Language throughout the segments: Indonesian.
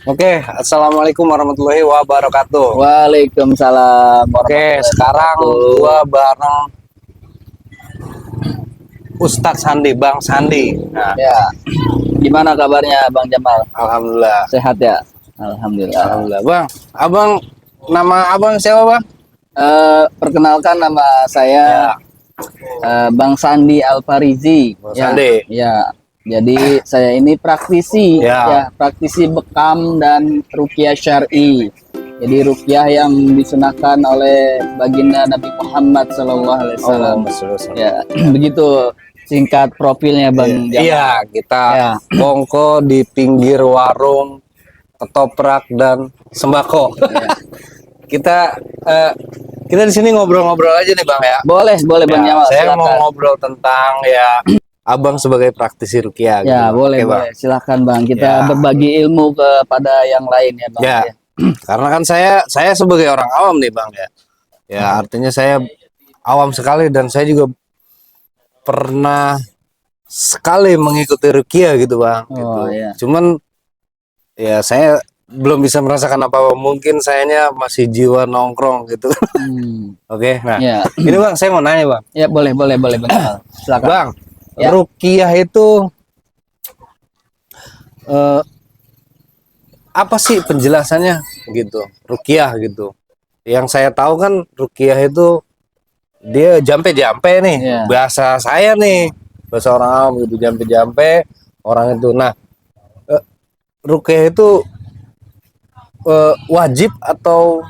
Oke, assalamualaikum warahmatullahi wabarakatuh. Waalaikumsalam. Oke, sekarang gua bareng Ustadz Sandi, Bang Sandi. Nah, Ya, gimana kabarnya Bang Jamal? alhamdulillah. Sehat ya? Alhamdulillah. Alhamdulillah, Bang. Abang, nama abang siapa, Bang? Perkenalkan nama saya Bang Sandi Alfarizi. Bang Sandi. Ya. Jadi saya ini praktisi, praktisi bekam dan ruqyah syar'i. Jadi ruqyah yang disunahkan oleh baginda Nabi Muhammad SAW. Ya, begitu singkat profilnya Bang Jamal. Iya, kita bongko di pinggir warung ketoprak dan sembako. Kita di sini ngobrol-ngobrol aja nih, Bang ya. Boleh Bang Jamal. Saya silakan. mau ngobrol tentang Abang sebagai praktisi ruqyah. Ya, gitu. boleh, boleh. Silahkan Bang. Kita berbagi ilmu kepada yang lain ya, Bang. Ya. Karena kan saya sebagai orang awam nih, Bang ya. Ya, artinya saya awam sekali dan saya juga pernah sekali mengikuti ruqyah gitu, Bang. Gitu. Iya. Cuman ya saya belum bisa merasakan apa-apa. Mungkin sayanya masih jiwa nongkrong gitu. Oke, nah. Ini Bang, saya mau nanya, Bang. Ya, boleh Bang. Silakan. Bang, ruqyah itu apa sih penjelasannya gitu? Ruqyah gitu. Yang saya tahu kan ruqyah itu dia jampe-jampe nih. Bahasa saya nih, bahasa orang awam gitu, jampe-jampe orang itu. Nah, ruqyah itu wajib atau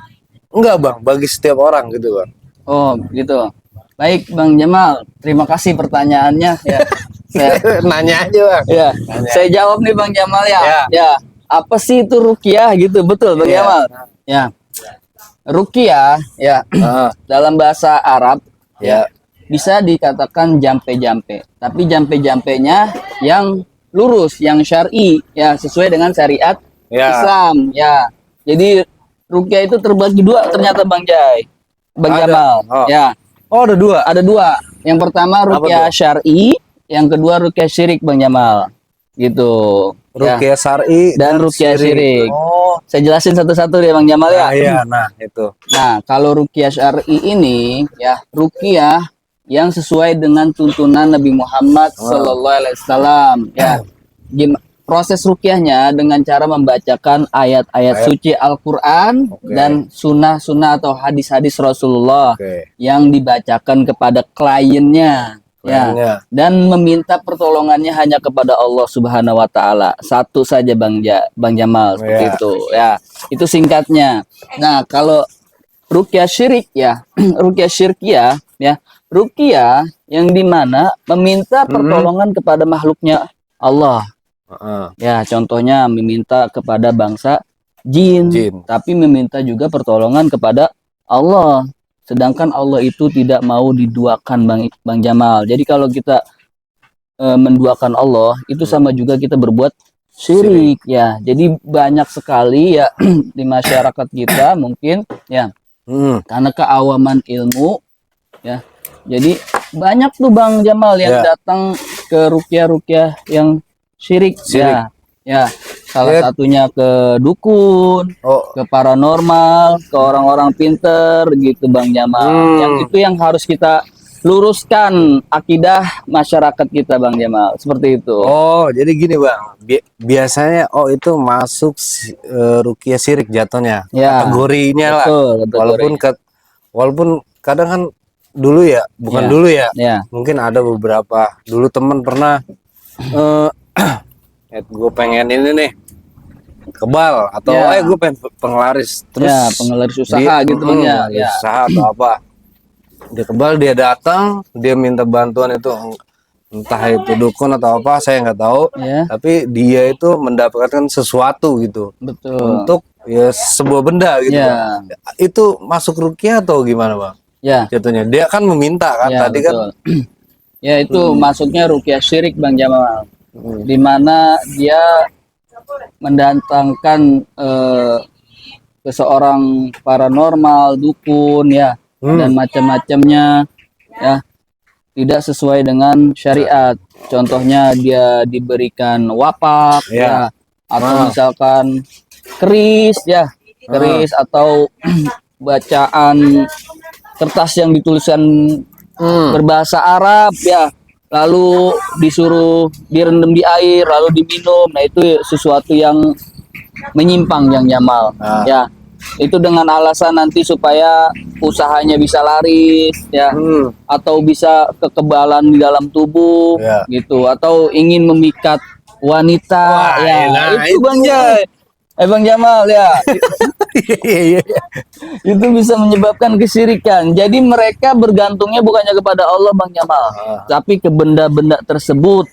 enggak, Bang, bagi setiap orang gitu, Bang? Oh, gitu. Baik, Bang Jamal. Terima kasih pertanyaannya ya. Saya nanya aja, Bang. Ya, saya jawab nih Bang Jamal ya. Ya, apa sih itu ruqyah gitu? Betul, Bang Jamal. Ya. Ruqyah ya dalam bahasa Arab bisa dikatakan jampe-jampe. Tapi jampe-jampenya yang lurus, yang syar'i ya, sesuai dengan syariat Islam ya. Jadi ruqyah itu terbagi dua ternyata Bang Jamal. Ya. Oh, ada dua. Ada dua. Yang pertama ruqyah syar'i, yang kedua ruqyah syirik Bang Jamal. Gitu. Ruqyah syar'i dan ruqyah syirik. Oh, saya jelasin satu-satu deh Bang Jamal ya. Iya, nah itu. Nah, kalau ruqyah syar'i ini ya ruqyah yang sesuai dengan tuntunan Nabi Muhammad SAW ya. Proses ruqyahnya dengan cara membacakan ayat-ayat suci Al-Quran dan sunnah-sunnah atau hadis-hadis Rasulullah yang dibacakan kepada kliennya ya, dan meminta pertolongannya hanya kepada Allah Subhanahu Wa Taala. Satu saja Bang Jamal seperti itu ya. Itu singkatnya. Nah, kalau ruqyah syirik ya, ruqyah syirkiyah ya, ruqyah yang dimana meminta pertolongan kepada makhluknya Allah. Ya, contohnya meminta kepada bangsa jin, tapi meminta juga pertolongan kepada Allah. Sedangkan Allah itu tidak mau diduakan Bang Jamal. Jadi kalau kita menduakan Allah, itu sama juga kita berbuat syirik ya. Jadi banyak sekali ya di masyarakat kita mungkin ya, karena keawaman ilmu ya. Jadi banyak tuh Bang Jamal yang datang ke ruqyah-ruqyah yang syirik. Ya, salah satunya ke dukun, ke paranormal, ke orang-orang pinter gitu Bang Jamal. Yang itu yang harus kita luruskan akidah masyarakat kita Bang Jamal, seperti itu. Oh, jadi gini Bang, biasanya itu masuk ruqyah syirik jatuhnya, kategorinya lah. Walaupun kadang kan dulu ya, bukan dulu ya, mungkin ada beberapa dulu temen pernah gue pengen ini nih kebal atau gue pengen penglaris terus penglaris usaha gitu Bang ya, usaha atau apa, dia kebal, dia datang, dia minta bantuan itu entah itu dukun atau apa, saya nggak tahu, tapi dia itu mendapatkan sesuatu gitu. Betul. Untuk ya sebuah benda gitu. Itu masuk ruqyah atau gimana Bang? Jatuhnya dia kan meminta kan tadi betul. Kan ya itu masuknya ruqyah syirik Bang Jamal, dimana dia mendatangkan seseorang paranormal, dukun ya, dan macam-macamnya ya, tidak sesuai dengan syariat. Contohnya dia diberikan wapak ya, atau misalkan keris ya, keris atau bacaan kertas yang dituliskan berbahasa Arab ya, lalu disuruh direndam di air lalu diminum. Nah, itu sesuatu yang menyimpang yang Jamal ya. Itu dengan alasan nanti supaya usahanya bisa laris ya, atau bisa kekebalan di dalam tubuh gitu, atau ingin memikat wanita. Wah, ya nah, itu Bang Jai, Bang Jamal ya. Itu bisa menyebabkan kesyirikan. Jadi mereka bergantungnya bukannya kepada Allah Bang Jamal, tapi ke benda-benda tersebut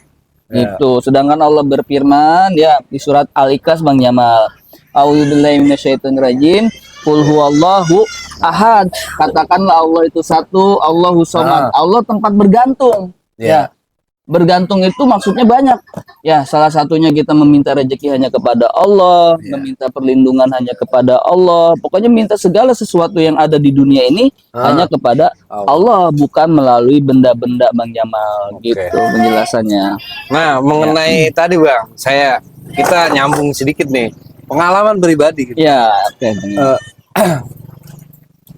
gitu. Sedangkan Allah berfirman ya di surat Al-Ikhlas Bang Jamal, A'udzubillahi minasyaitonirrajim. Qul huwallahu ahad. Katakanlah Allah itu satu, Allahu somad. Allah tempat bergantung. Ya. Bergantung itu maksudnya banyak. Ya, salah satunya kita meminta rezeki hanya kepada Allah, meminta perlindungan hanya kepada Allah. Pokoknya minta segala sesuatu yang ada di dunia ini hanya kepada Allah, bukan melalui benda-benda Bang Jamal. Gitu penjelasannya. Nah, mengenai tadi Bang, kita nyambung sedikit nih. Pengalaman pribadi gitu. Ya,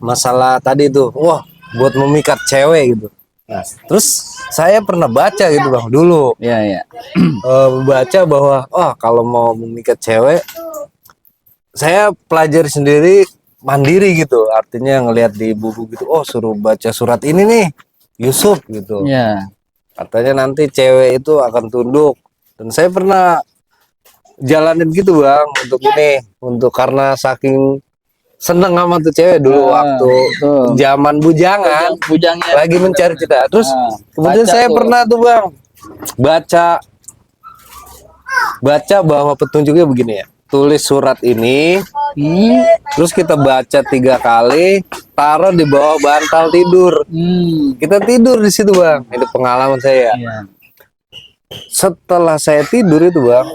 Masalah tadi tuh, wah, buat memikat cewek gitu. Nah, terus saya pernah baca gitu Bang dulu. Ya. Baca bahwa kalau mau memikat cewek, saya pelajari sendiri mandiri gitu. Artinya ngelihat di buku gitu, suruh baca surat ini nih, Yusuf gitu. Ya. Katanya nanti cewek itu akan tunduk. Dan saya pernah jalanin gitu Bang untuk karena saking seneng sama tuh cewek dulu waktu zaman bujangan lagi mencari cita. Terus kemudian saya pernah tuh Bang baca bahwa petunjuknya begini ya, tulis surat ini terus kita baca 3 kali, taruh di bawah bantal tidur, kita tidur di situ Bang. Itu pengalaman saya. Setelah saya tidur itu Bang,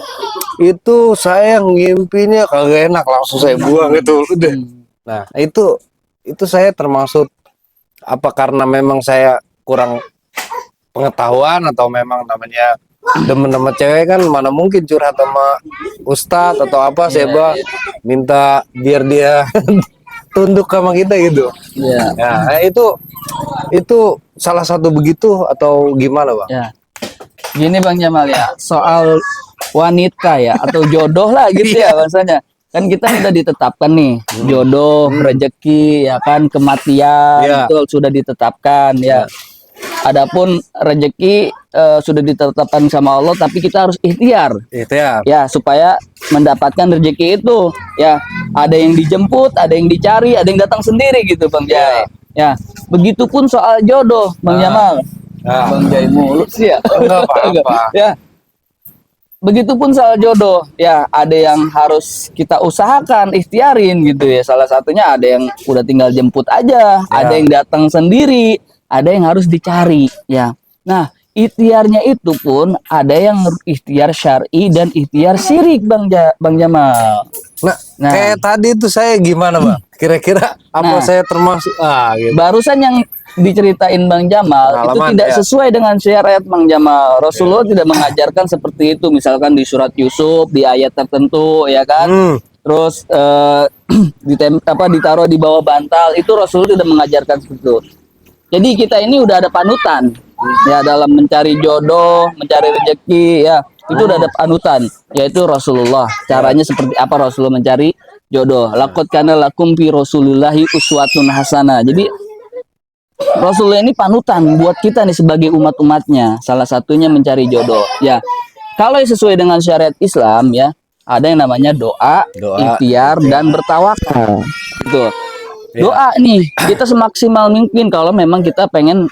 itu saya ngimpinya kagak enak, langsung saya buang itu udah. Nah, itu saya termasuk apa karena memang saya kurang pengetahuan atau memang namanya demen sama cewek kan, mana mungkin curhat sama ustadz atau apa, saya minta biar dia tunduk sama kita gitu. Nah, itu salah satu begitu atau gimana Bang? Gini Bang Jamal ya, soal wanita ya atau jodoh lah gitu ya bahasanya. Kan kita sudah ditetapkan nih jodoh, rezeki ya kan, kematian itu sudah ditetapkan ya. Adapun rezeki sudah ditetapkan sama Allah, tapi kita harus ikhtiar ya supaya mendapatkan rezeki itu ya. Ada yang dijemput, ada yang dicari, ada yang datang sendiri gitu Bang Jai. Ya, begitupun soal jodoh Bang Jamal. Bang Jai mulut sih ya. Enggak apa-apa. Ya. Begitupun soal jodoh, ya ada yang harus kita usahakan, ikhtiarin gitu ya. Salah satunya ada yang udah tinggal jemput aja, ada yang datang sendiri, ada yang harus dicari ya. Nah, ikhtiarnya itu pun ada yang ikhtiar syar'i dan ikhtiar syirik Bang Jamal. Nah, kayak tadi itu saya gimana Bang? Kira-kira apa saya termasuk gitu. Barusan yang diceritain Bang Jamal itu tidak sesuai dengan syariat Bang Jamal. Rasulullah tidak mengajarkan seperti itu. Misalkan di surat Yusuf di ayat tertentu ya kan. Terus ditaruh di bawah bantal, itu Rasulullah tidak mengajarkan seperti itu. Jadi kita ini udah ada panutan ya dalam mencari jodoh, mencari rezeki ya. Itu udah ada panutan, yaitu Rasulullah. Caranya seperti apa Rasulullah mencari jodoh? Laqad kana lakum fi Rasulillahi uswatun hasanah. Jadi Rasulullah ini panutan buat kita nih sebagai umat-umatnya. Salah satunya mencari jodoh. Ya, kalau sesuai dengan syariat Islam ya, ada yang namanya doa, ikhtiar dan bertawakal. Gitu. Doa nih kita semaksimal mungkin kalau memang kita pengen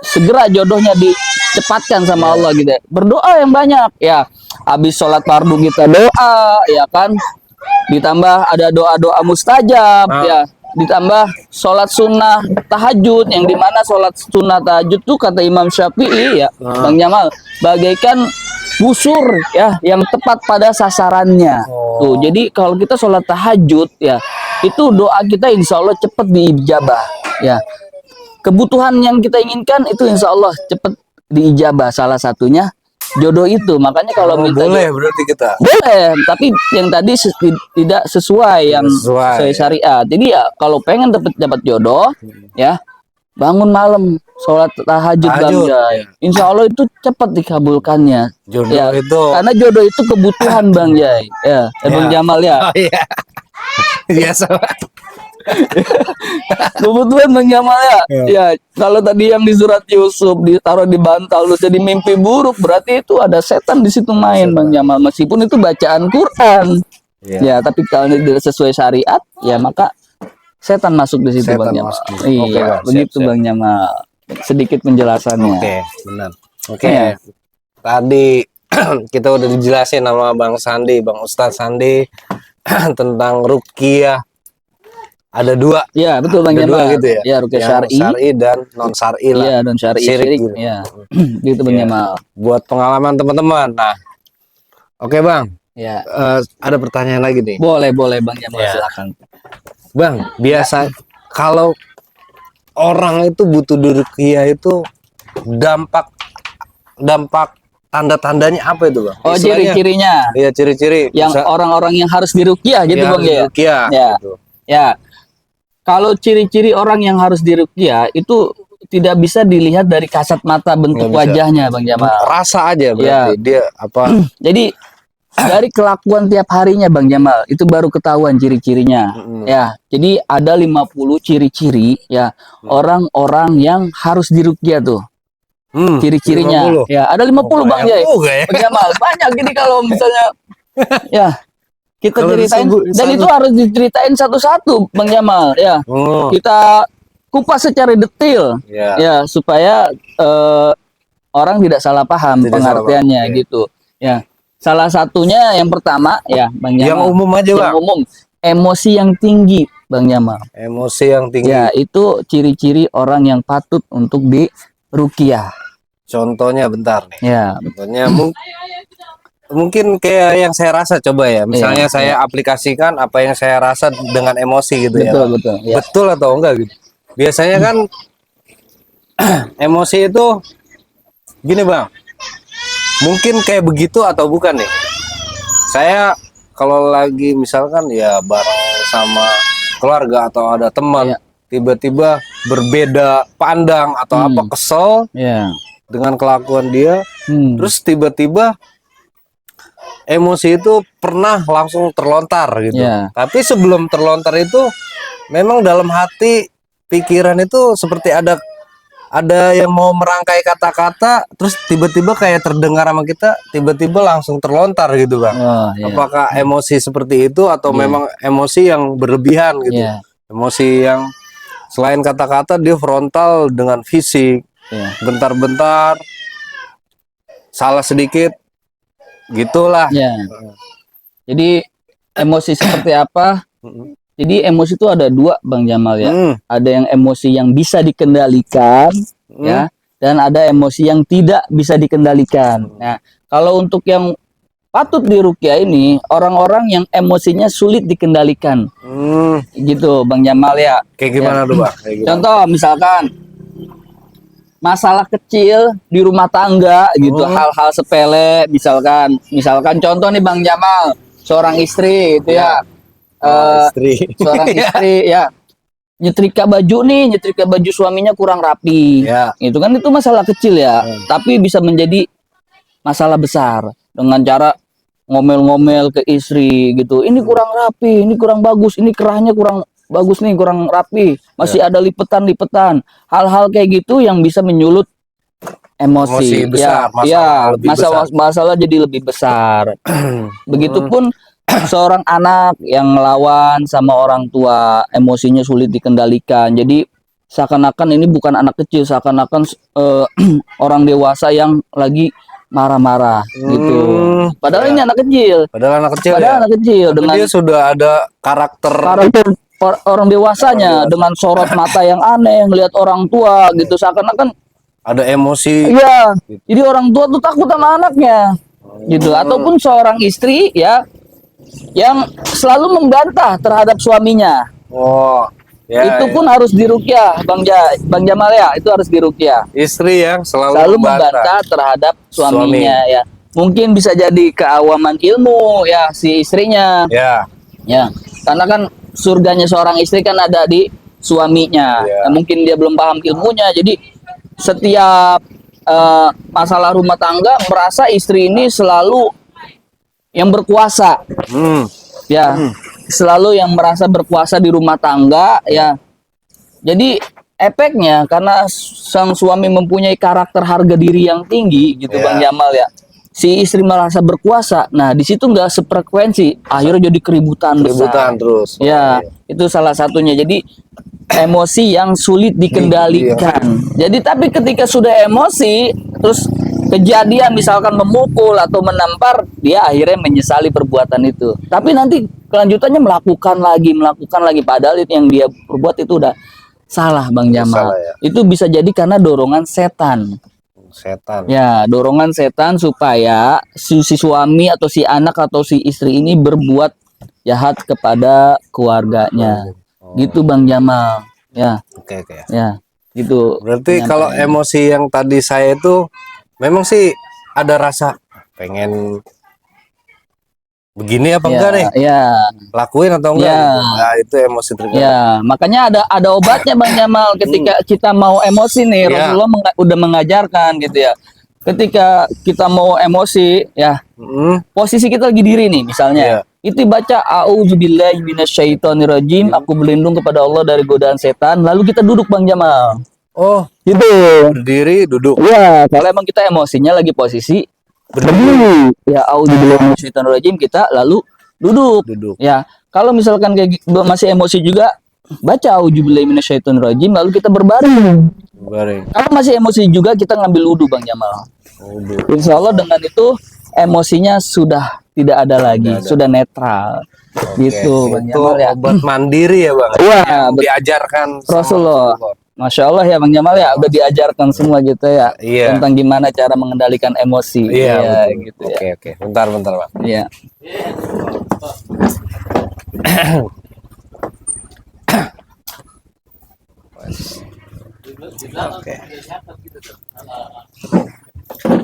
segera jodohnya dicepatkan sama Allah gitu. Berdoa yang banyak ya. Habis sholat fardu kita doa ya kan. Ditambah ada doa-doa mustajab ya. Ditambah sholat sunnah tahajud, yang dimana sholat sunnah tahajud tuh kata Imam Syafi'i ya Bang Jamal bagaikan busur ya yang tepat pada sasarannya. Tuh, jadi kalau kita sholat tahajud ya, itu doa kita insya Allah cepat diijabah ya. kebutuhan yang kita inginkan itu insya Allah cepat diijabah. Salah satunya jodoh itu. Makanya kalau minta boleh berarti kita. boleh, tapi yang tadi tidak sesuai yang sesuai syariat. Jadi ya kalau pengen dapat jodoh, ya bangun malam, sholat tahajud Bang Jai. Insya Allah itu cepat dikabulkannya. Jodoh ya, itu. Karena jodoh itu kebutuhan Bang Jai. Ya, Bang Jamal ya. Oh iya. Biasa. Kebutuhan Bang Jamal ya. Ya, kalau tadi yang di surat Yusuf ditaruh di bantal terus jadi mimpi buruk, berarti itu ada setan di situ main Bang Jamal. Meskipun itu bacaan Quran. Ya, tapi kalau tidak sesuai syariat, ya maka setan masuk di situ Bang Jamal. Iya, begitu Bang Jamal. Sedikit penjelasannya. Oke, benar. Oke. Tadi kita udah dijelasin sama Bang Sandi, Bang Ustadz Sandi tentang ruqyah. Ada dua. Ya, betul Bang Jamal. Gitu ya. Ya, ruqyah syar'i dan non syar'i lah. Iya, non syar'i. Gitu. Ya. Gitu Bang Jamal. Buat pengalaman teman-teman. Nah. Oke, Bang. Ya. Ada pertanyaan lagi nih. Boleh Bang Jamal, silakan. Bang, biasa kalau orang itu butuh ruqyah itu dampak tanda-tandanya apa itu Bang? Oh, ciri-cirinya. Iya, ciri-ciri. Yang orang-orang yang harus diruqyah gitu Bang ya. Ruqyah, ya. Gitu. Ya. Kalau ciri-ciri orang yang harus diruqyah itu tidak bisa dilihat dari kasat mata bentuk wajahnya Bang Jamal. Rasa aja berarti dia apa? Jadi dari kelakuan tiap harinya Bang Jamal itu baru ketahuan ciri-cirinya. Ya, jadi ada 50 ciri-ciri ya orang-orang yang harus diruqyah tuh. Ciri-cirinya. 50. Ya, ada 50 Bang Jai. Bang Jamal, banyak ini kalau misalnya ya kita ceritain dan itu harus diceritain satu-satu Bang Jamal ya. Kita kupas secara detail ya supaya orang tidak salah paham pengertiannya gitu. Ya. Salah satunya yang pertama ya Bang Jamal. Yang umum aja Bang. Yang umum, emosi yang tinggi Bang Jamal. Emosi yang tinggi. Ya, itu ciri-ciri orang yang patut untuk diruqyah. Contohnya bentar nih. Ya. Contohnya mungkin kayak yang saya rasa coba ya. Misalnya saya aplikasikan apa yang saya rasa dengan emosi gitu. Betul. Ya. Betul atau enggak gitu. Biasanya kan emosi itu gini Bang. Mungkin kayak begitu atau bukan nih. Saya kalau lagi misalkan ya bareng sama keluarga atau ada teman tiba-tiba berbeda pandang atau apa kesel dengan kelakuan dia, terus tiba-tiba emosi itu pernah langsung terlontar gitu. Tapi sebelum terlontar itu memang dalam hati pikiran itu seperti ada yang mau merangkai kata-kata, terus tiba-tiba kayak terdengar sama kita, tiba-tiba langsung terlontar gitu Bang. Apakah emosi seperti itu atau memang emosi yang berlebihan gitu? Emosi yang selain kata-kata dia frontal dengan fisik, bentar-bentar salah sedikit, gitulah. Jadi emosi seperti apa? Jadi emosi itu ada dua Bang Jamal ya. Ada yang emosi yang bisa dikendalikan ya, dan ada emosi yang tidak bisa dikendalikan. Nah, kalau untuk yang patut diruqyah ini orang-orang yang emosinya sulit dikendalikan. Gitu Bang Jamal ya. Kayak gimana tuh Bang? Contoh misalkan masalah kecil di rumah tangga gitu, hal-hal sepele misalkan contoh nih Bang Jamal, seorang istri itu ya. Seorang istri ya nyetrika baju suaminya kurang rapi itu kan itu masalah kecil ya, tapi bisa menjadi masalah besar dengan cara ngomel-ngomel ke istri gitu, ini kurang rapi, ini kurang bagus, ini kerahnya kurang bagus nih, kurang rapi, masih ada lipetan-lipetan, hal-hal kayak gitu yang bisa menyulut emosi besar, masalah jadi lebih besar. Begitupun seorang anak yang ngelawan sama orang tua, emosinya sulit dikendalikan. Jadi seakan-akan ini bukan anak kecil, seakan-akan orang dewasa yang lagi marah-marah gitu. Padahal ini anak kecil. Padahal anak kecil dengan dia sudah ada karakter orang dewasanya dengan sorot mata yang aneh, ngelihat orang tua gitu, seakan-akan ada emosi. Iya. Jadi orang tua tuh takut sama anaknya. Gitu. Ataupun seorang istri ya yang selalu membantah terhadap suaminya. Ya, itu ya. pun harus diruqyah, Bang Jamal ya, itu harus diruqyah. Istri yang Selalu membantah terhadap suaminya ya. Mungkin bisa jadi keawaman ilmu ya si istrinya. Ya. Ya, karena kan surganya seorang istri kan ada di suaminya. Ya. Nah, mungkin dia belum paham ilmunya, jadi setiap masalah rumah tangga merasa istri ini selalu yang berkuasa, ya, selalu yang merasa berkuasa di rumah tangga, ya. Jadi efeknya karena sang suami mempunyai karakter harga diri yang tinggi, gitu, Bang Jamal ya. Si istri merasa berkuasa, nah di situ nggak sefrekuensi, akhirnya jadi keributan besar. Terus. Ya, itu salah satunya. Jadi emosi yang sulit dikendalikan. Jadi tapi ketika sudah emosi, terus kejadian misalkan memukul atau menampar, dia akhirnya menyesali perbuatan itu. Tapi nanti kelanjutannya melakukan lagi, padahal itu yang dia perbuat itu udah salah, Bang Jamal. Salah, ya. Itu bisa jadi karena dorongan setan. Ya, dorongan setan supaya si suami atau si anak atau si istri ini berbuat jahat kepada keluarganya. Gitu, Bang Jamal. Ya. Oke. Ya, gitu. Berarti kalau emosi yang tadi saya itu memang sih ada rasa pengen begini apa enggak nih? Ya. Lakuin atau enggak? Ya. Gitu. Nah, itu emosi terkadang. Ya, makanya ada obatnya, Bang Jamal. Ketika kita mau emosi nih, Rasulullah udah mengajarkan gitu ya. Ketika kita mau emosi, ya, posisi kita lagi diri nih, misalnya. Itu baca a'udzubillahi minasyaitonirrajim, aku berlindung kepada Allah dari godaan setan. Lalu kita duduk, Bang Jamal. Oh, gitu. Berdiri, duduk. Ya, kalau emang kita emosinya lagi posisi berdiri, ya a'udzubillahi minasyaitonirrajim, kita lalu duduk. Ya, kalau misalkan kayak masih emosi juga, baca a'udzubillahi minasyaitonirrajim, lalu kita berbaring. Kalau masih emosi juga, kita ngambil wudu, Bang Jamal. Insya Allah dengan itu emosinya sudah tidak ada lagi, sudah netral. Gitu, Bang Itu Jamal ya. obat mandiri ya, Bang. Wah, diajarkan Rasulullah. Masya Allah ya, Bang Jamal ya, udah diajarkan semua gitu ya, tentang gimana cara mengendalikan emosi. Iya, gitu. Oke. Bentar, Bang. Iya. Oke.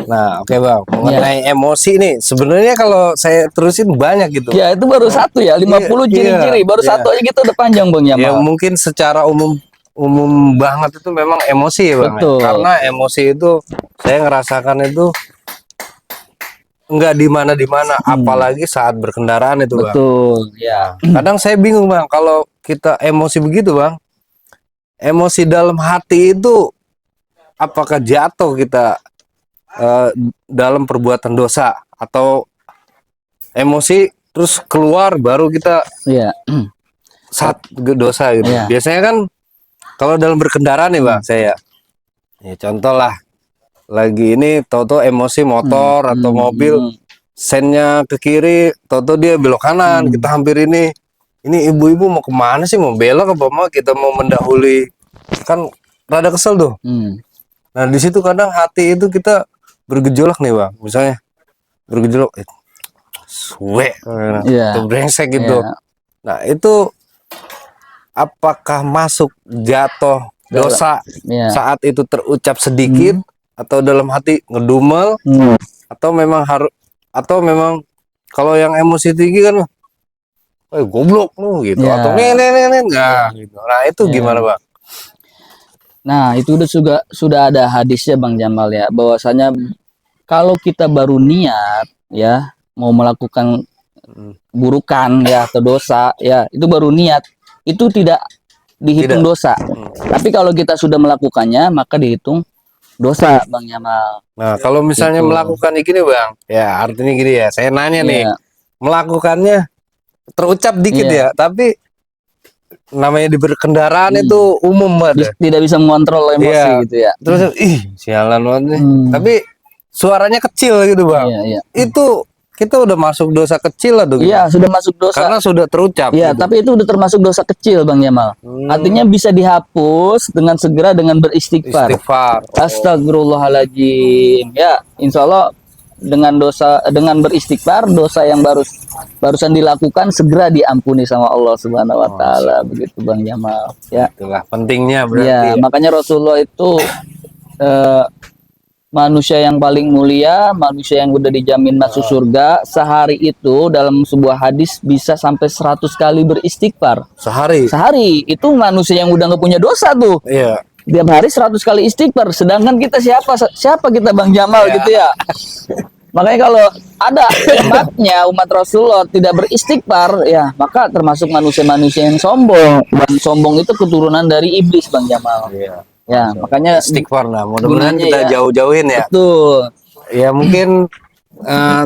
Nah, oke Bang. Mengenai emosi nih, sebenarnya kalau saya terusin banyak gitu. Ya, itu baru satu ya, 50 ciri-ciri, baru satu aja gitu udah panjang, Bang Jamal. Ya, mungkin secara umum banget itu memang emosi ya, Bang. Betul. Karena emosi itu saya ngerasakan itu enggak di mana, apalagi saat berkendaraan itu, Bang. Betul, ya. Kadang saya bingung, Bang, kalau kita emosi begitu, Bang. Emosi dalam hati itu apakah jatuh kita dalam perbuatan dosa, atau emosi terus keluar baru kita saat dosa gitu. Biasanya kan kalau dalam berkendaraan nih, Bang, saya ya contoh lah, lagi ini toto emosi motor atau mobil, sennya ke kiri, toto dia belok kanan, kita hampir ini ibu-ibu mau kemana sih, mau belok apa mau kita mau mendahului, kan rada kesel tuh. Nah di situ kadang hati itu kita bergejolak nih, Bang, misalnya bergejolak suwe atau brengsek gitu. Nah itu apakah masuk jatuh dosa saat itu terucap sedikit, atau dalam hati ngedumel, atau memang harus, atau memang kalau yang emosi tinggi kan goblok lu gitu, atau enggak gitu. Nah itu gimana, Bang? Nah itu sudah ada hadisnya, Bang Jamal ya, bahwasanya kalau kita baru niat ya mau melakukan burukan ya atau dosa ya, itu baru niat, itu tidak dihitung dosa. Tapi kalau kita sudah melakukannya maka dihitung dosa, Bang Jamal. Nah kalau misalnya melakukan gini, Bang, ya artinya gini ya, saya nanya nih, melakukannya terucap dikit ya, tapi namanya di berkendaraan itu umum banget, tidak bisa mengontrol emosi gitu ya. Terus sialan banget nih, tapi suaranya kecil gitu, Bang. Itu kita udah masuk dosa kecil lah tuh. Iya, sudah masuk dosa karena sudah terucap. Iya, gitu. Tapi itu udah termasuk dosa kecil, Bang Jamal. Artinya bisa dihapus dengan segera dengan beristighfar. Astagfirullahaladzim. Ya, insya Allah dengan beristighfar, dosa yang barusan dilakukan segera diampuni sama Allah Subhanahu wa taala. Begitu Bang Jamal. Ya. Itulah pentingnya berarti. Ya, makanya Rasulullah itu manusia yang paling mulia, manusia yang udah dijamin masuk surga. Sehari itu dalam sebuah hadis bisa sampai 100 kali beristighfar. Sehari itu manusia yang udah nggak punya dosa tuh. Iya. Tiap hari 100 kali istighfar. Sedangkan kita siapa kita Bang Jamal gitu ya. Makanya kalau ada umat Rasulullah tidak beristighfar, ya maka termasuk manusia-manusia yang sombong. Dan sombong itu keturunan dari iblis Bang Jamal. Iya. Ya, makanya istighfar. Nah, mudah-mudahan kita jauh-jauhin ya. Betul. Ya mungkin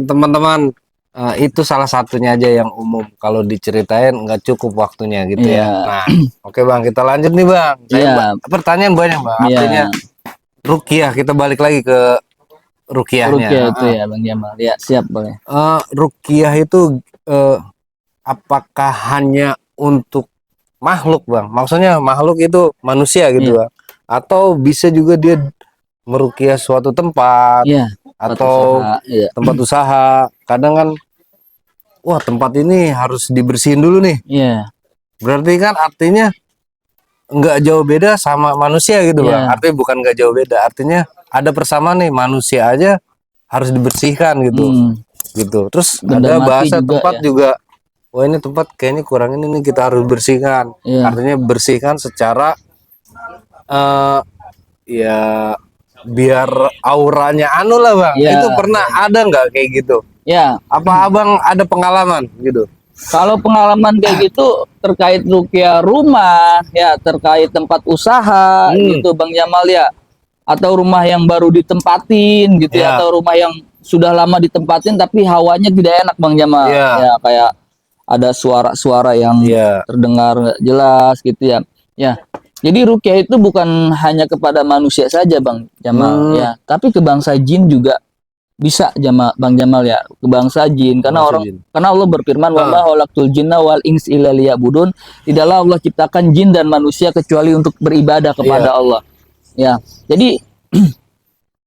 teman-teman itu salah satunya aja yang umum. Kalau diceritain nggak cukup waktunya gitu ya. Nah, oke Bang, kita lanjut nih Bang. Pertanyaan banyak Bang. Artinya ruqyah, kita balik lagi ke ruqyahnya. Ruqyah itu ya Bang Jamal. Ya, siap boleh. Ruqyah itu apakah hanya untuk makhluk Bang? Maksudnya makhluk itu manusia gitu Bang? Atau bisa juga dia meruqyah suatu tempat atau tempat usaha. Kadang kan wah tempat ini harus dibersihin dulu nih. Berarti kan artinya nggak jauh beda sama manusia gitu Bang. Artinya bukan nggak jauh beda, artinya ada persamaan nih, manusia aja harus dibersihkan gitu. Gitu. Terus ada bahasa tempat juga. Wah ini tempat kayaknya kurang ini nih, kita harus bersihkan. Artinya bersihkan secara ya biar auranya anu lah Bang. Itu pernah ada nggak kayak gitu? Apa Abang ada pengalaman gitu? Kalau pengalaman kayak gitu terkait ruqyah rumah, ya terkait tempat usaha gitu Bang Jamal ya, atau rumah yang baru ditempatin gitu ya, atau rumah yang sudah lama ditempatin tapi hawanya tidak enak Bang Jamal. Ya kayak ada suara-suara yang terdengar nggak jelas gitu ya. Ya. Jadi ruqyah itu bukan hanya kepada manusia saja Bang Jamal ya, tapi ke bangsa jin juga bisa Bang Jamal ya, ke bangsa jin karena karena Allah berfirman wa ma khalaqtul jinna wal ins illa liya'budun, tidaklah Allah ciptakan jin dan manusia kecuali untuk beribadah kepada Allah. Ya. Jadi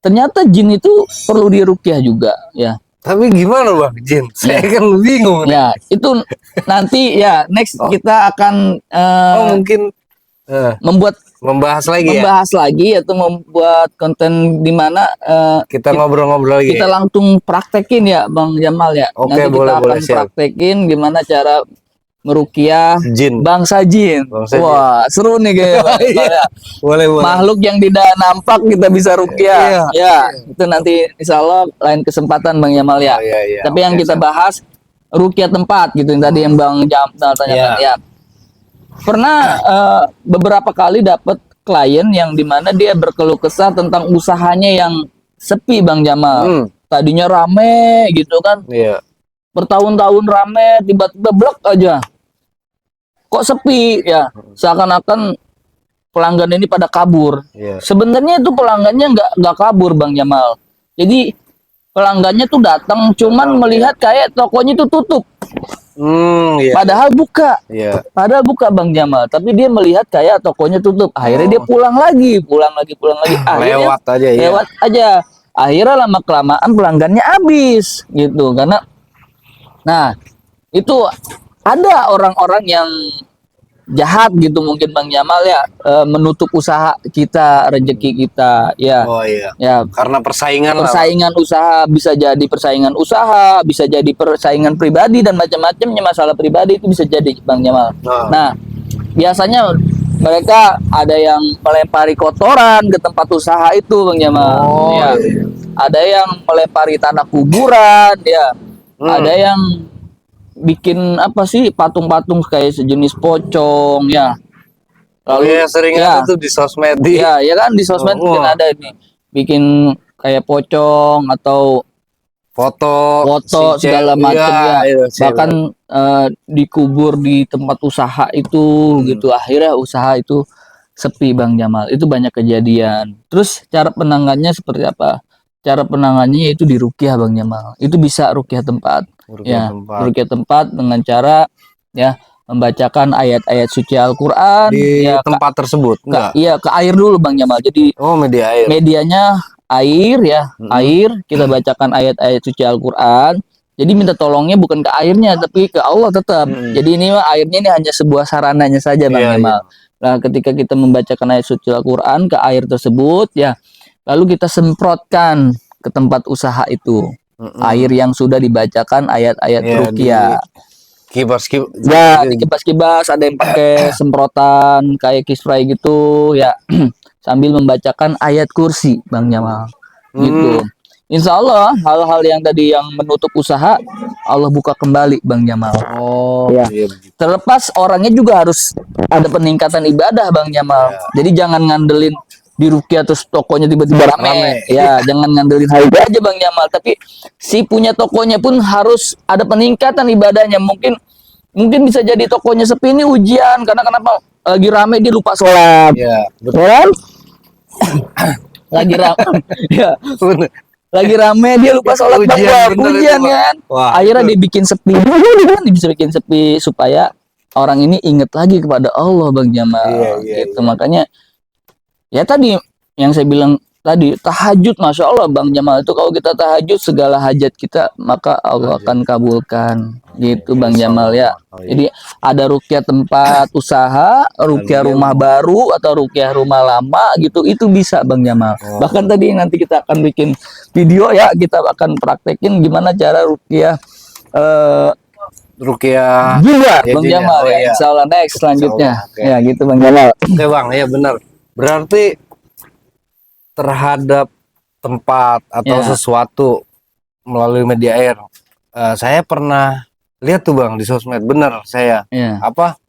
ternyata jin itu perlu diruqyah juga ya. Tapi gimana Bang jin? Saya kan bingung. Ya, itu nanti ya next kita akan mungkin membahas lagi atau membuat konten di mana kita ngobrol-ngobrol lagi. Kita langsung praktekin ya Bang Jamal ya. Oke, nanti boleh, kita akan praktekin gimana cara meruqyah bangsa jin. Wah, seru nih kayaknya. Boleh. Makhluk yang tidak nampak kita bisa ruqyah. Itu nanti insya Allah lain kesempatan Bang Jamal ya. Tapi yang kita bahas ruqyah tempat gitu tadi yang Bang Jamal tanyakan ya. Pernah beberapa kali dapat klien yang dimana dia berkeluh kesah tentang usahanya yang sepi Bang Jamal. Tadinya rame gitu kan, bertahun-tahun rame, tiba-tiba blok aja, kok sepi ya, seakan-akan pelanggan ini pada kabur. Sebenarnya itu pelanggannya nggak kabur Bang Jamal. Jadi pelanggannya tuh datang cuman melihat kayak tokonya itu tutup. Padahal buka, Bang Jamal. Tapi dia melihat kayak tokonya tutup. Akhirnya dia pulang lagi. Akhirnya lewat aja. Akhirnya lama kelamaan pelanggannya habis, gitu. Karena, nah itu ada orang-orang yang jahat gitu mungkin Bang Jamal ya, menutup usaha kita, rezeki kita ya. Ya karena persaingan usaha, bisa jadi persaingan usaha, bisa jadi persaingan pribadi dan macam-macamnya, masalah pribadi itu bisa jadi Bang Jamal. Nah biasanya mereka ada yang melempari kotoran ke tempat usaha itu Bang Jamal. Ada yang melempari tanah kuburan ya. Ada yang bikin apa sih patung-patung kayak sejenis pocong ya. Lalu sering ada tuh di sosmed. Ya kan di sosmed mungkin ada ini bikin kayak pocong atau foto segala macam bahkan dikubur di tempat usaha itu gitu. Akhirnya usaha itu sepi Bang Jamal. Itu banyak kejadian. Terus cara penanganannya seperti apa? Cara penanganannya itu diruqyah Bang Jamal. Itu bisa ruqyah tempat. Ruqyah tempat dengan cara ya membacakan ayat-ayat suci Al-Qur'an di tempat tersebut. Ke air dulu Bang Jamal. Jadi media air. Medianya air ya, air kita bacakan ayat-ayat suci Al-Qur'an. Jadi minta tolongnya bukan ke airnya tapi ke Allah tetap. Jadi ini mah airnya ini hanya sebuah sarananya saja Bang Iya, Yamal. Nah, ketika kita membacakan ayat suci Al-Qur'an ke air tersebut ya, lalu kita semprotkan ke tempat usaha itu. Air yang sudah dibacakan ayat-ayat Iya, ruqyah. Kipas-kipas. Ya, dikibas-kibas, ada yang pakai semprotan kayak kispray gitu ya. Sambil membacakan ayat kursi Bang Jamal. Gitu. Insya Allah hal-hal yang tadi yang menutup usaha Allah buka kembali Bang Jamal. Oh, Ya. iya. Terlepas orangnya juga harus ada peningkatan ibadah Bang Jamal. Jadi jangan ngandelin di Rukia terus tokonya tiba-tiba rame. Ya, jangan ngandelin hal itu aja Bang Jamal, tapi si punya tokonya pun harus ada peningkatan ibadahnya. Mungkin bisa jadi tokonya sepi ini ujian karena kenapa lagi rame dia lupa sholat. Iya, Betul. Lagi rame. Ya. Lagi rame dia lupa sholat ujian kan. Wah, akhirnya dibikin sepi. Bisa bikin sepi supaya orang ini ingat lagi kepada Allah Bang Jamal. Gitu. Makanya ya tadi yang saya bilang tadi tahajud, masya Allah Bang Jamal, itu kalau kita tahajud segala hajat kita maka Allah akan kabulkan gitu Bang Jamal ya. Jadi ada ruqyah tempat usaha, ruqyah rumah baru atau ruqyah rumah lama gitu, itu bisa Bang Jamal. Bahkan tadi nanti kita akan bikin video ya, kita akan praktekin gimana cara ruqyah ruqyah juga Bang Jamal ya. Insya Allah next selanjutnya ya gitu Bang Jamal. Oke Bang, ya benar. Berarti terhadap tempat atau sesuatu melalui media air, saya pernah lihat tuh Bang di sosmed, bener saya apa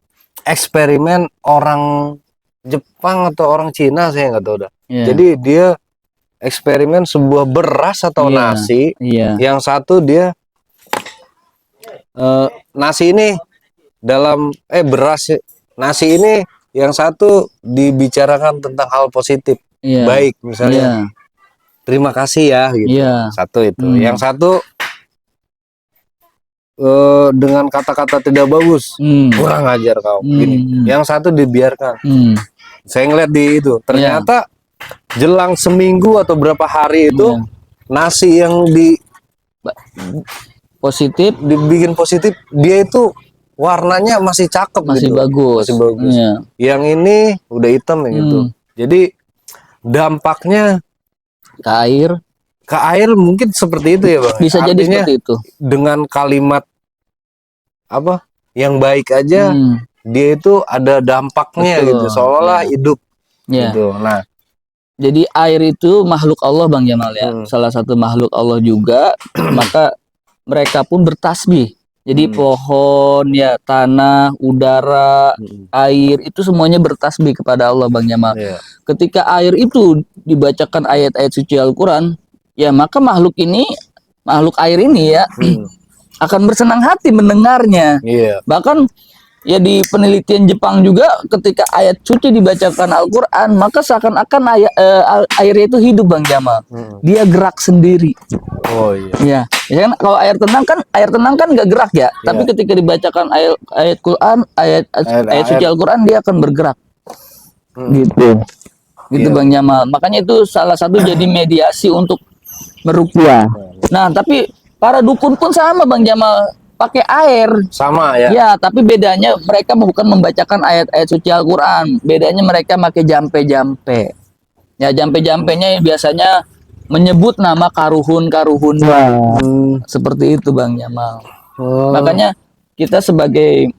eksperimen orang Jepang atau orang Cina, saya nggak tahu dah. Jadi dia eksperimen sebuah beras atau nasi, yang satu dia nasi ini dalam beras nasi ini, yang satu dibicarakan tentang hal positif. Baik, misalnya terima kasih ya gitu. Satu itu. Yang satu dengan kata-kata tidak bagus, kurang ajar kau gini. Yang satu dibiarkan. Saya ngeliat di itu, ternyata jelang seminggu atau berapa hari itu nasi yang dibikin positif, dia itu warnanya masih cakep, masih gitu. bagus. Masih bagus. Yang ini udah hitam gitu. Jadi dampaknya ke air mungkin seperti itu ya Bang. Bisa jadi seperti itu. Dengan kalimat apa yang baik aja, dia itu ada dampaknya. Betul. Gitu, seolah-olah hidup gitu. Nah, jadi air itu makhluk Allah Bang Jamal ya, salah satu makhluk Allah juga. Maka mereka pun bertasbih. Jadi pohon ya, tanah, udara, air itu semuanya bertasbih kepada Allah Bang Jamal. Ketika air itu dibacakan ayat-ayat suci Al-Qur'an, ya maka makhluk air ini ya akan bersenang hati mendengarnya. Bahkan ya di penelitian Jepang juga, ketika ayat suci dibacakan Al-Qur'an, maka seakan-akan airnya itu hidup Bang Jamal. Dia gerak sendiri. Oh iya. Ya kan, kalau air tenang kan nggak gerak ya. Tapi ketika dibacakan ayat Quran, ayat suci Al-Qur'an, dia akan bergerak. Gitu Bang Jamal. Makanya itu salah satu jadi mediasi untuk meruqyah. Nah, tapi para dukun pun sama Bang Jamal, pakai air. Sama ya. Ya, tapi bedanya mereka bukan membacakan ayat-ayat suci Al-Qur'an. Bedanya mereka pakai jampe-jampe. Ya, jampe-jampenya biasanya menyebut nama karuhun-karuhun. Seperti itu Bang Jamal. Makanya kita sebagai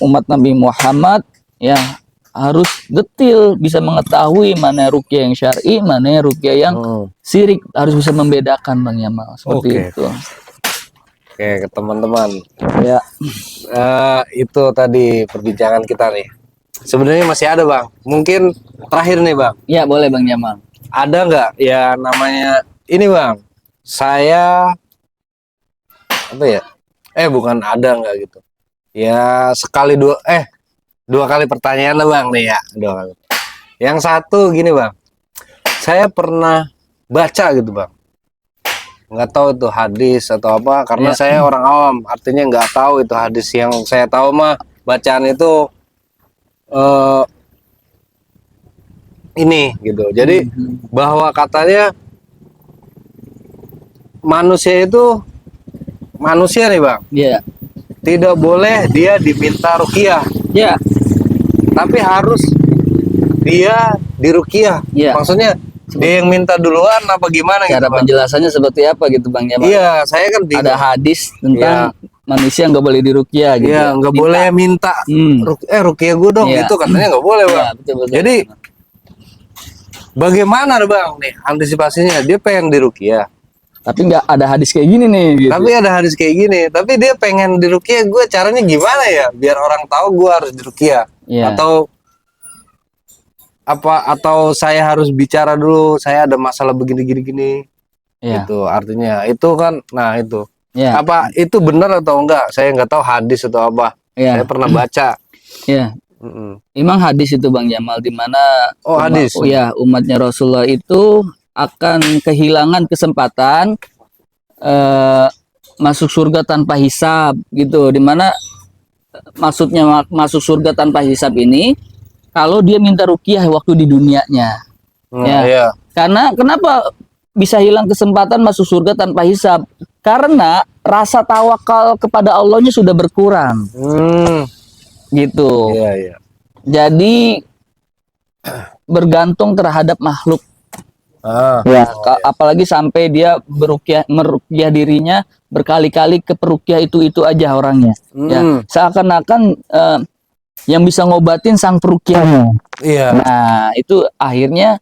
umat Nabi Muhammad ya harus detil, bisa mengetahui mana ruqyah yang syar'i, mana ruqyah yang syirik, harus bisa membedakan Bang Jamal. Seperti itu. Oke, teman-teman. Ya. Itu tadi perbincangan kita nih. Sebenarnya masih ada Bang. Mungkin terakhir nih Bang. Ya boleh Bang Jamal. Ada nggak ya namanya ini Bang? Saya apa ya? Bukan ada nggak gitu. Ya sekali dua kali pertanyaan lah Bang nih ya. Dua kali. Yang satu gini Bang. Saya pernah baca gitu Bang. Nggak tahu itu hadis atau apa, karena saya orang awam, artinya nggak tahu itu hadis. Yang saya tahu mah bacaan itu ini gitu. Jadi bahwa katanya manusia itu manusia nih Bang. Ya. Tidak boleh dia diminta ruqyah, Ya. tapi harus dia diruqyah. Ya. Maksudnya dia yang minta duluan apa gimana Cara gitu Bang? penjelasannya seperti apa gitu Bang Jamal? Iya, saya kan bingung. Ada hadis tentang manusia nggak boleh diruqyah gitu. Iya, nggak boleh minta ruqyah gue dong, Iya. itu katanya nggak boleh Bang. Ya, betul. Jadi bagaimana Bang nih antisipasinya? Dia pengen diruqyah. Tapi nggak ada hadis kayak gini nih gitu. Tapi ada hadis kayak gini, tapi dia pengen diruqyah, gue caranya gimana ya biar orang tahu gue harus diruqyah? Iya. Atau saya harus bicara dulu, saya ada masalah begini gini. Iya. Itu artinya itu kan, nah itu. Iya. Apa itu benar atau enggak? Saya nggak tahu hadis atau apa. Iya. Saya pernah baca. Iya. Emang hadis itu Bang Jamal, di mana hadis. Umatnya Rasulullah itu akan kehilangan kesempatan masuk surga tanpa hisab gitu. Dimana maksudnya masuk surga tanpa hisab ini kalau dia minta ruqyah waktu di dunianya. Iya. Karena kenapa bisa hilang kesempatan masuk surga tanpa hisab? Karena rasa tawakal kepada Allahnya sudah berkurang. Gitu. Iya. Jadi bergantung terhadap makhluk. Apalagi sampai dia meruqyah dirinya berkali-kali ke peruqyah itu aja orangnya. Ya, seakan-akan yang bisa ngobatin sang peruqyahnya. Iya. Nah, itu akhirnya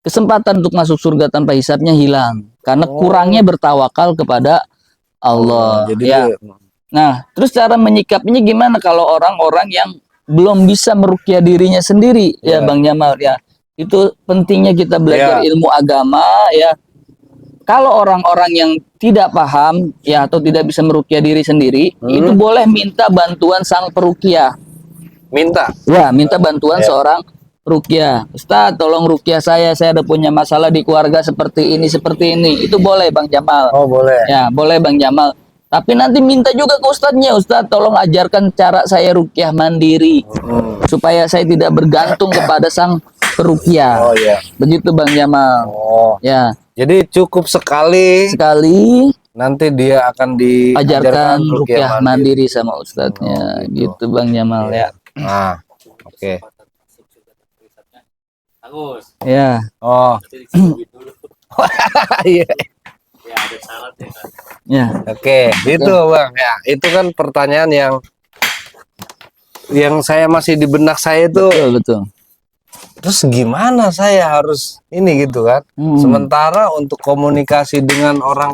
kesempatan untuk masuk surga tanpa hisabnya hilang karena kurangnya bertawakal kepada Allah. Jadi Nah, terus cara menyikapinya gimana kalau orang-orang yang belum bisa meruqyah dirinya sendiri, ya Bang Jamal ya. Itu pentingnya kita belajar ilmu agama ya. Kalau orang-orang yang tidak paham ya atau tidak bisa meruqyah diri sendiri, itu boleh minta bantuan sang peruqyah. Minta bantuan seorang ruqyah. Ustaz, tolong ruqyah saya ada punya masalah di keluarga seperti ini. Itu boleh Bang Jamal. Oh, boleh. Ya, boleh Bang Jamal. Tapi nanti minta juga ke ustadznya, Ustadz tolong ajarkan cara saya ruqyah mandiri supaya saya tidak bergantung kepada sang peruqyah. Oh iya. Begitu Bang Jamal. Oh. Ya. Jadi cukup sekali nanti dia akan diajarkan ruqyah mandiri sama ustadznya. Gitu Bang Jamal ya. Nah, oke. Bagus. Ya. Oh. Iya. Ya, ada syaratnya kan. Ya. Oke, itu Bang. Ya, itu kan pertanyaan yang saya masih di benak saya itu. Betul. Terus gimana saya harus ini gitu kan? Sementara untuk komunikasi dengan orang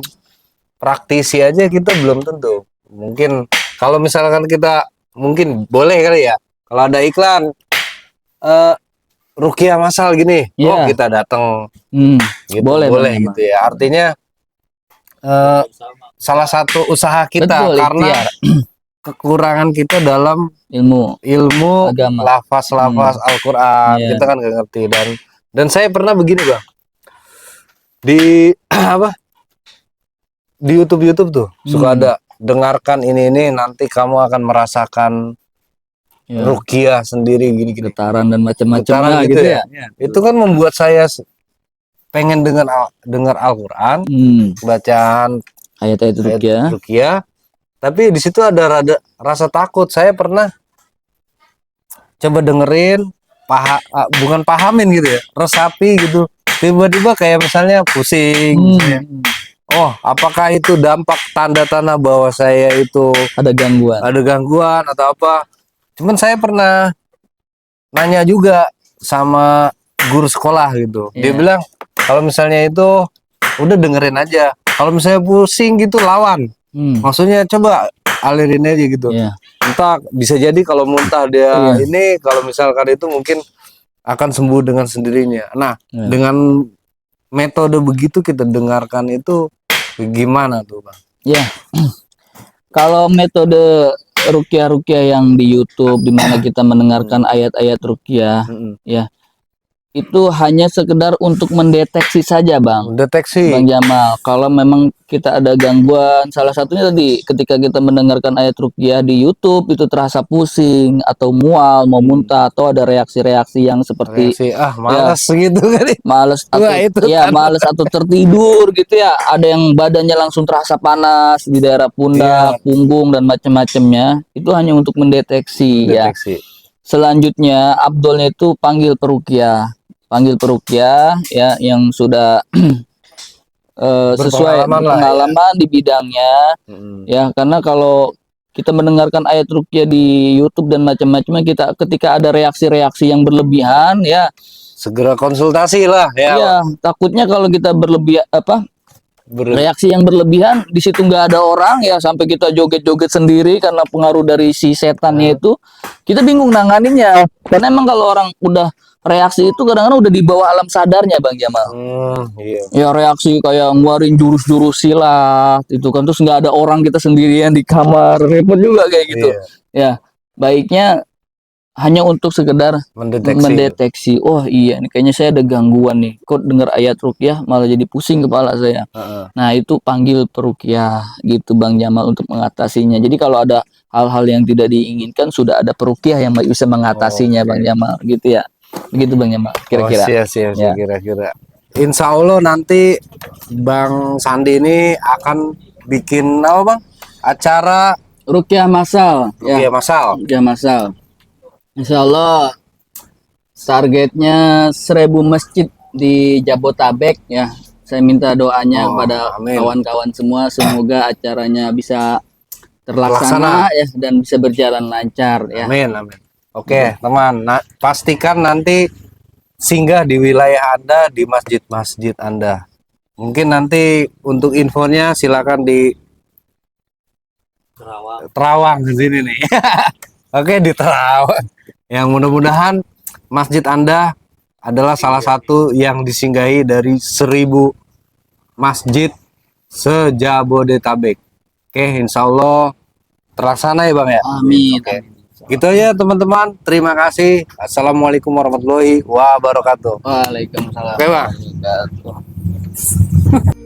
praktisi aja kita belum tentu. Mungkin kalau misalkan kita mungkin boleh kali ya. Kalau ada iklan ruqyah masal gini, kita datang. Gitu, boleh gitu ya. Artinya salah satu usaha kita karena kekurangan kita dalam ilmu agama, lafaz Al-Quran kita kan nggak ngerti dan saya pernah begini Bang di di YouTube tuh suka ada dengarkan ini nanti kamu akan merasakan ruqyah sendiri gini getaran dan macam-macam gitu ya. Itu kan membuat saya pengen dengar Al-Quran, bacaan ayat-ayat ruqyah, tapi di situ ada rasa takut. Saya pernah coba dengerin, bukan pahamin gitu ya, resapi gitu. Tiba-tiba kayak misalnya pusing. Oh, apakah itu dampak tanda-tanda bahwa saya itu ada gangguan atau apa? Cuman saya pernah nanya juga sama guru sekolah gitu. Dia bilang kalau misalnya itu udah dengerin aja. Kalau misalnya pusing gitu lawan. Maksudnya coba alirin aja gitu. Entah bisa jadi kalau muntah dia ini, kalau misalkan itu mungkin akan sembuh dengan sendirinya. Nah, dengan metode begitu kita dengarkan itu gimana tuh Bang? Ya. Kalau metode ruqyah yang di YouTube di mana kita mendengarkan ayat-ayat ruqyah ya. itu hanya sekedar untuk mendeteksi saja, Bang. Deteksi. Bang Jamal, kalau memang kita ada gangguan, salah satunya tadi ketika kita mendengarkan ayat ruqyah di YouTube itu terasa pusing atau mual, mau muntah atau ada reaksi-reaksi yang seperti Reaksi ya malas gitu kan. males atau Wah, itu ya kan. males atau tertidur gitu ya, ada yang badannya langsung terasa panas di daerah pundak, punggung dan macam-macamnya, itu hanya untuk mendeteksi ya. Deteksi. Selanjutnya abdolnya itu panggil peruqyah ya yang sudah sesuai Berpengalaman lah, pengalaman di bidangnya ya, karena kalau kita mendengarkan ayat ruqyah di YouTube dan macam-macamnya, kita ketika ada reaksi-reaksi yang berlebihan ya, Segera konsultasi lah ya. iya takutnya kalau kita berlebihan apa Ber- reaksi yang berlebihan di situ nggak ada orang ya, sampai kita joget-joget sendiri karena pengaruh dari si setannya itu, kita bingung nanganinnya. Karena emang kalau orang udah reaksi itu kadang-kadang udah di bawah alam sadarnya, Bang Jamal. Iya. Ya reaksi kayak ngeluarin jurus-jurus silat itu kan, terus nggak ada orang, kita sendirian di kamar, repot juga kayak gitu. Iya. Ya baiknya hanya untuk sekedar mendeteksi. Oh iya, nih kayaknya saya ada gangguan nih. Kok dengar ayat ruqyah malah jadi pusing kepala saya. Nah itu panggil peruqyah gitu, Bang Jamal, untuk mengatasinya. Jadi kalau ada hal-hal yang tidak diinginkan, sudah ada peruqyah yang bisa mengatasinya, Bang Jamal. Gitu ya. Begitu, Bang Jamal. Kira-kira. Siap, Ya. kira-kira. Insya Allah nanti Bang Sandi ini akan bikin apa, Bang? Acara Ruqyah masal. ruqyah masal. Ruqyah masal. Insya Allah targetnya 1000 masjid di Jabotabek ya. Saya minta doanya kepada amin. kawan-kawan semua, semoga acaranya bisa terlaksana ya dan bisa berjalan lancar ya. Amin. Oke, teman. Pastikan nanti singgah di wilayah Anda, di masjid-masjid Anda. Mungkin nanti untuk infonya silakan di Terawang di sini nih. Oke, di Terawang. Yang mudah-mudahan masjid Anda adalah salah satu yang disinggahi dari 1000 masjid se-Jabodetabek. Oke, insya Allah terlaksana ya, Bang ya. Amin. Oke. Gitu ya teman-teman. Terima kasih. Assalamualaikum warahmatullahi wabarakatuh. Waalaikumsalam. Oke, Bang. Wabarakatuh.